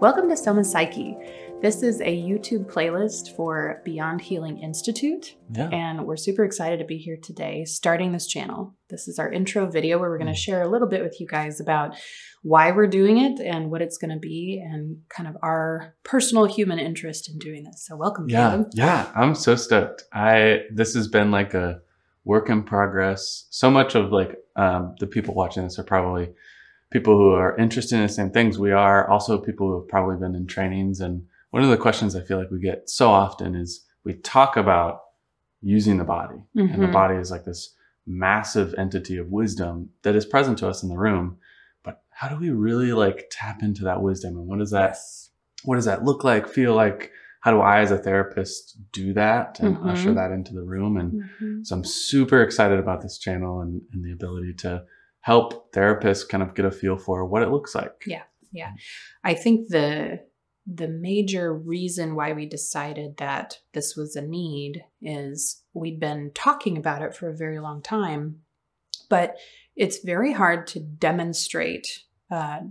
Welcome to SomaPsyche. This is a YouTube playlist for Beyond Healing Institute, and we're super excited to be here today starting this channel. This is our intro video where we're going to share a little bit with you guys about why we're doing it and what it's going to be and kind of our personal human interest in doing this. So welcome, Caleb. Yeah, I'm so stoked. This has been like a work in progress. So much of the people watching this are probably people who are interested in the same things we are, also people who have probably been in trainings. And one of the questions I feel like we get so often is we talk about using the body, and the body is like this massive entity of wisdom that is present to us in the room. But how do we really tap into that wisdom? And what does that look like, feel like? How do I as a therapist do that and usher that into the room? And so I'm super excited about this channel and the ability to help therapists kind of get a feel for what it looks like. Yeah. I think the major reason why we decided that this was a need is we'd been talking about it for a very long time, but it's very hard to demonstrate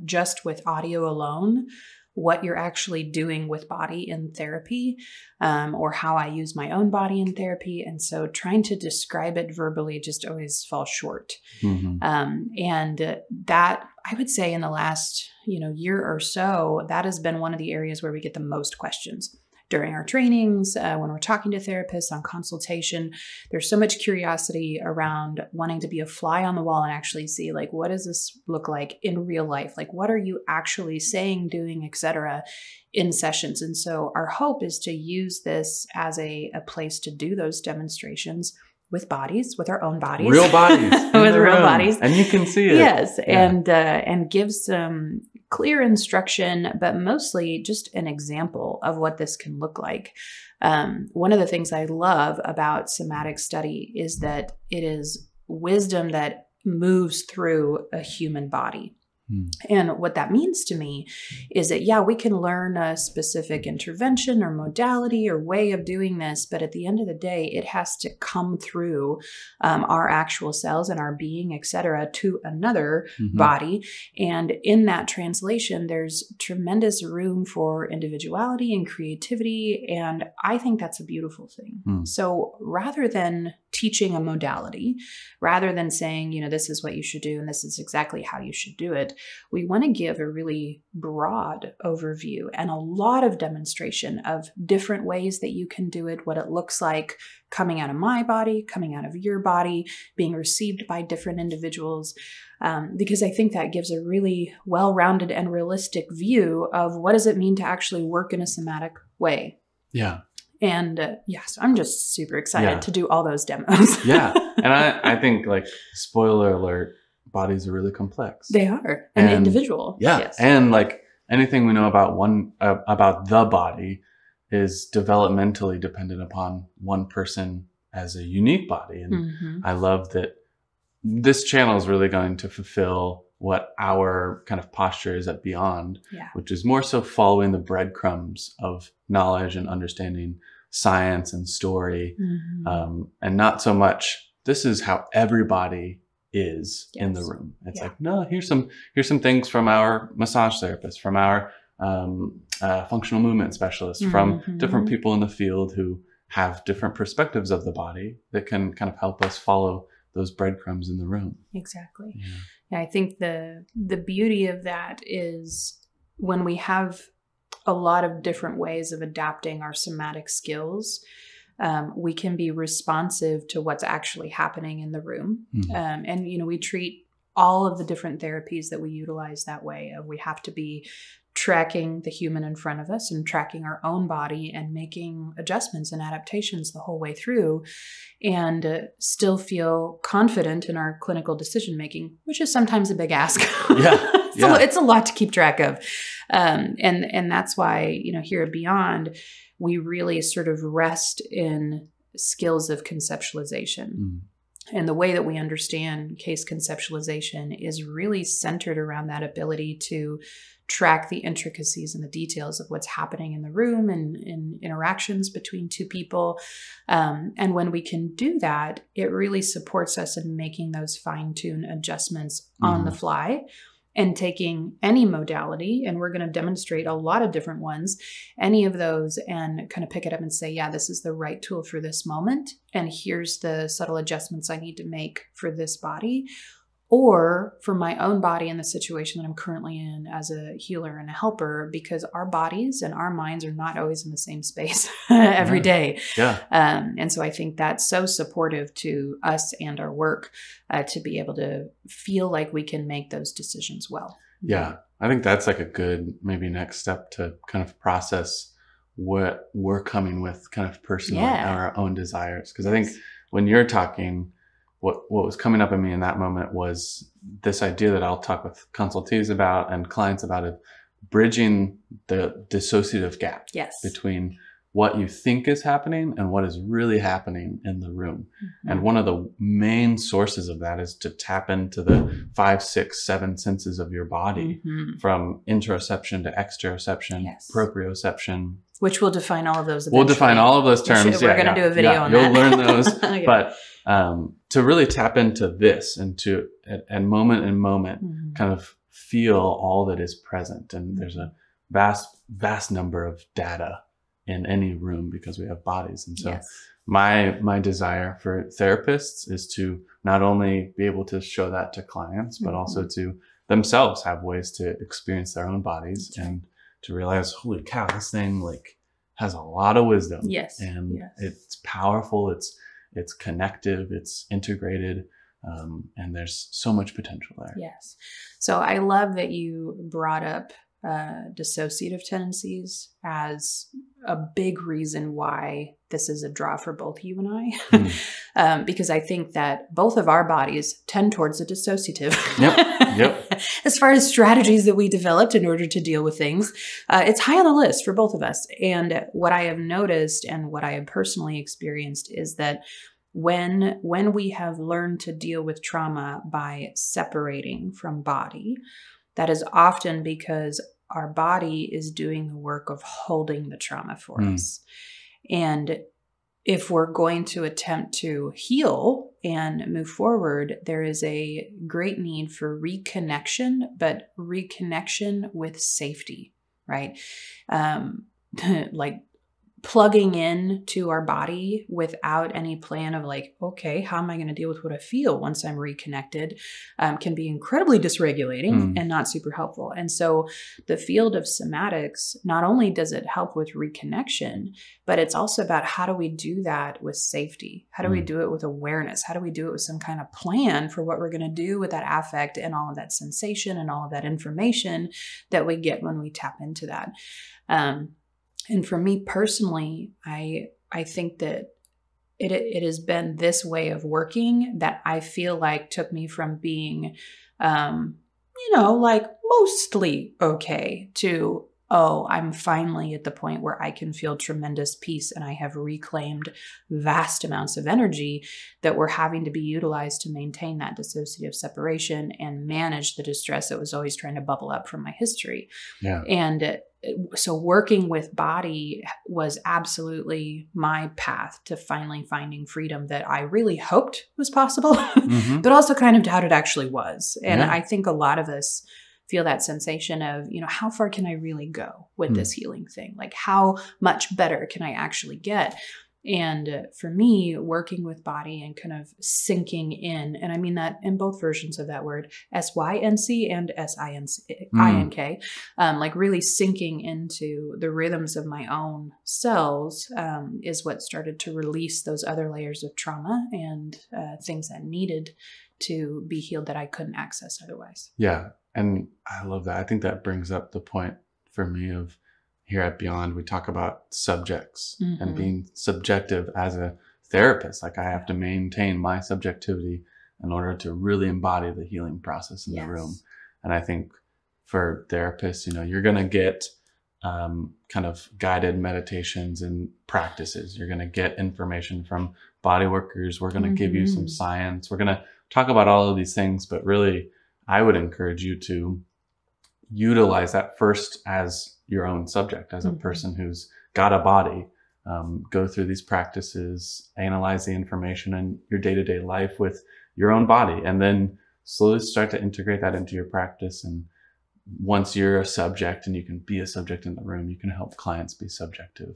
just with audio alone what you're actually doing with body in therapy, or how I use my own body in therapy. And so trying to describe it verbally just always falls short. And that, I would say in the last, year or so, that has been one of the areas where we get the most questions. During our trainings, when we're talking to therapists on consultation, there's so much curiosity around wanting to be a fly on the wall and actually see, what does this look like in real life? What are you actually saying, doing, etc. in sessions? And so our hope is to use this as a place to do those demonstrations with bodies, with our own bodies. Real bodies. With real bodies. And you can see it. Yes. Yeah. And give some clear instruction, but mostly just an example of what this can look like. One of the things I love about somatic study is that it is wisdom that moves through a human body. And what that means to me is that, we can learn a specific intervention or modality or way of doing this, but at the end of the day, it has to come through our actual cells and our being, etc., to another body. And in that translation, there's tremendous room for individuality and creativity. And I think that's a beautiful thing. So rather than teaching a modality, rather than saying, this is what you should do and this is exactly how you should do it, we want to give a really broad overview and a lot of demonstration of different ways that you can do it, what it looks like coming out of my body, coming out of your body, being received by different individuals, because I think that gives a really well-rounded and realistic view of what does it mean to actually work in a somatic way. Yeah. And yes, I'm just super excited to do all those demos. And I think spoiler alert, bodies are really complex. They are, and individual. Yes. And anything we know about the body is developmentally dependent upon one person as a unique body. And I love that this channel is really going to fulfill what our kind of posture is at Beyond, which is more so following the breadcrumbs of knowledge and understanding science and story, and not so much this is how everybody is in the room. It's no, here's some things from our massage therapist, from our functional movement specialist, from different people in the field who have different perspectives of the body that can kind of help us follow those breadcrumbs in the room. Exactly. I think the beauty of that is when we have a lot of different ways of adapting our somatic skills, we can be responsive to what's actually happening in the room. And, we treat all of the different therapies that we utilize that way. We have to be tracking the human in front of us and tracking our own body and making adjustments and adaptations the whole way through, and still feel confident in our clinical decision making, which is sometimes a big ask. It's a lot to keep track of. And that's why, here at Beyond, we really sort of rest in skills of conceptualization. And the way that we understand case conceptualization is really centered around that ability to track the intricacies and the details of what's happening in the room and in interactions between two people. And when we can do that, it really supports us in making those fine-tuned adjustments on the fly. And taking any modality, and we're going to demonstrate a lot of different ones, any of those, and kind of pick it up and say, yeah, this is the right tool for this moment. And here's the subtle adjustments I need to make for this body, or for my own body in the situation that I'm currently in as a healer and a helper, because our bodies and our minds are not always in the same space every day. Yeah. And so I think that's so supportive to us and our work to be able to feel like we can make those decisions well. Yeah. I think that's like a good maybe next step to kind of process what we're coming with kind of personally, our own desires. Because I think when you're talking, what was coming up in me in that moment was this idea that I'll talk with consultees about and clients about it, bridging the dissociative gap between what you think is happening and what is really happening in the room. Mm-hmm. And one of the main sources of that is to tap into the 5, 6, 7 senses of your body, from interoception to exteroception, proprioception. Which we'll define all of those eventually. We'll define all of those terms. We're going to do a video on that. You'll learn those. But to really tap into this and to, at moment in moment, kind of feel all that is present. And there's a vast number of data in any room because we have bodies. And so my desire for therapists is to not only be able to show that to clients, but also to themselves have ways to experience their own bodies and to realize, holy cow, this thing like has a lot of wisdom. And it's powerful. It's connective. It's integrated. And there's so much potential there. Yes. So I love that you brought up dissociative tendencies as a big reason why this is a draw for both you and I. Because I think that both of our bodies tend towards the dissociative. As far as strategies that we developed in order to deal with things, it's high on the list for both of us. And what I have noticed and what I have personally experienced is that when we have learned to deal with trauma by separating from body, that is often because our body is doing the work of holding the trauma for us. And if we're going to attempt to heal and move forward, there is a great need for reconnection, but reconnection with safety, right? Like plugging in to our body without any plan of like, okay, how am I going to deal with what I feel once I'm reconnected, can be incredibly dysregulating and not super helpful. And so the field of somatics, not only does it help with reconnection, but it's also about how do we do that with safety? How do we do it with awareness? How do we do it with some kind of plan for what we're going to do with that affect and all of that sensation and all of that information that we get when we tap into that? And for me personally, I think that it has been this way of working that I feel like took me from being, like mostly okay to, oh, I'm finally at the point where I can feel tremendous peace and I have reclaimed vast amounts of energy that were having to be utilized to maintain that dissociative separation and manage the distress that was always trying to bubble up from my history. And so working with body was absolutely my path to finally finding freedom that I really hoped was possible, but also kind of doubted actually was. And I think a lot of us feel that sensation of, how far can I really go with this healing thing? Like how much better can I actually get? And for me, working with body and kind of sinking in, and I mean that in both versions of that word, SYNC and SINK, like really sinking into the rhythms of my own cells is what started to release those other layers of trauma and things that needed to be healed that I couldn't access otherwise. Yeah. And I love that. I think that brings up the point for me of here at Beyond, we talk about subjects and being subjective as a therapist. Like I have to maintain my subjectivity in order to really embody the healing process in the room. And I think for therapists, you're going to get kind of guided meditations and practices. You're going to get information from body workers. We're going to give you some science. We're going to talk about all of these things, but really I would encourage you to utilize that first as your own subject, as a person who's got a body, go through these practices, analyze the information in your day-to-day life with your own body, and then slowly start to integrate that into your practice. And once you're a subject and you can be a subject in the room, you can help clients be subjective.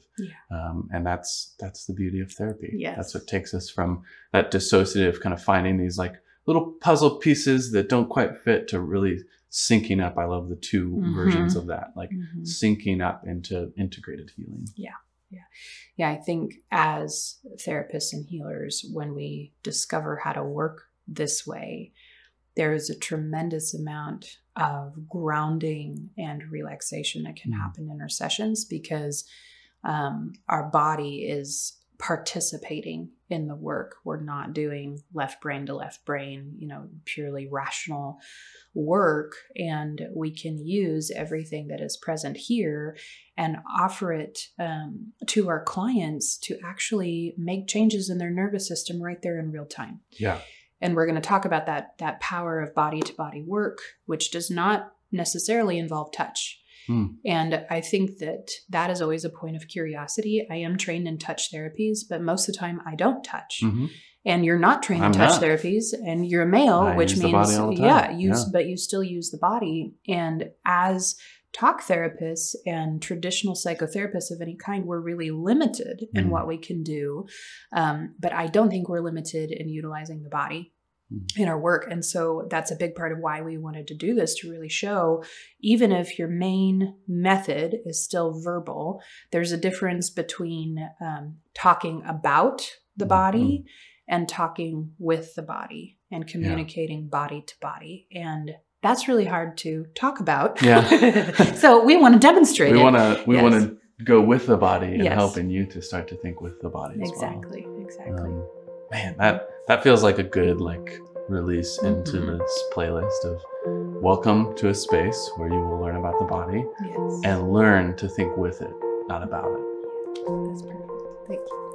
And that's the beauty of therapy. Yes. That's what takes us from that dissociative kind of finding these like little puzzle pieces that don't quite fit to really syncing up. I love the two versions of that, like syncing up into integrated healing. Yeah, I think as therapists and healers, when we discover how to work this way, there is a tremendous amount of grounding and relaxation that can happen in our sessions, because our body is participating in the work. We're not doing left brain to left brain, purely rational work. And we can use everything that is present here and offer it to our clients to actually make changes in their nervous system right there in real time. Yeah. And we're going to talk about that power of body to body work, which does not necessarily involve touch. And I think that is always a point of curiosity. I am trained in touch therapies, but most of the time I don't touch. And you're not trained in touch therapies, and you're a male, which means, but you still use the body. And as talk therapists and traditional psychotherapists of any kind, we're really limited in what we can do. But I don't think we're limited in utilizing the body in our work. And so that's a big part of why we wanted to do this, to really show, even if your main method is still verbal, there's a difference between talking about the body and talking with the body and communicating body to body. And that's really hard to talk about. So we want to demonstrate it. We want to go with the body and helping you to start to think with the body as well. Exactly. Man, that feels like a good release into this playlist of welcome to a space where you will learn about the body and learn to think with it, not about it. That's perfect. Thank you.